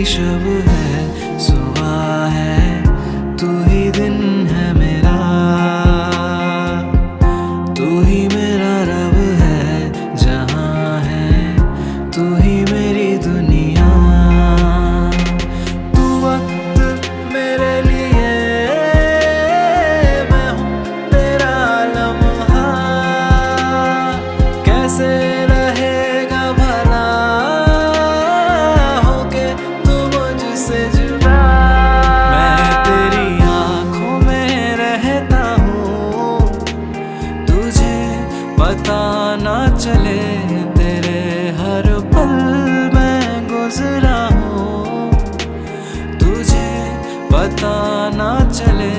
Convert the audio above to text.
शब है, सुबह है, तू ही दिन है मेरा, तू ही मेरा रब है, जहां है तू ही मेरी दुनिया। तू वक्त मेरे लिए, मैं हूँ तेरा लम्हा, कैसे रहेगा भला होके तू मुझसे जुदा। मैं तेरी आँखों में रहता हूँ, तुझे पता ना चले, तेरे हर पल मैं गुजरा हूँ, तुझे पता ना चले।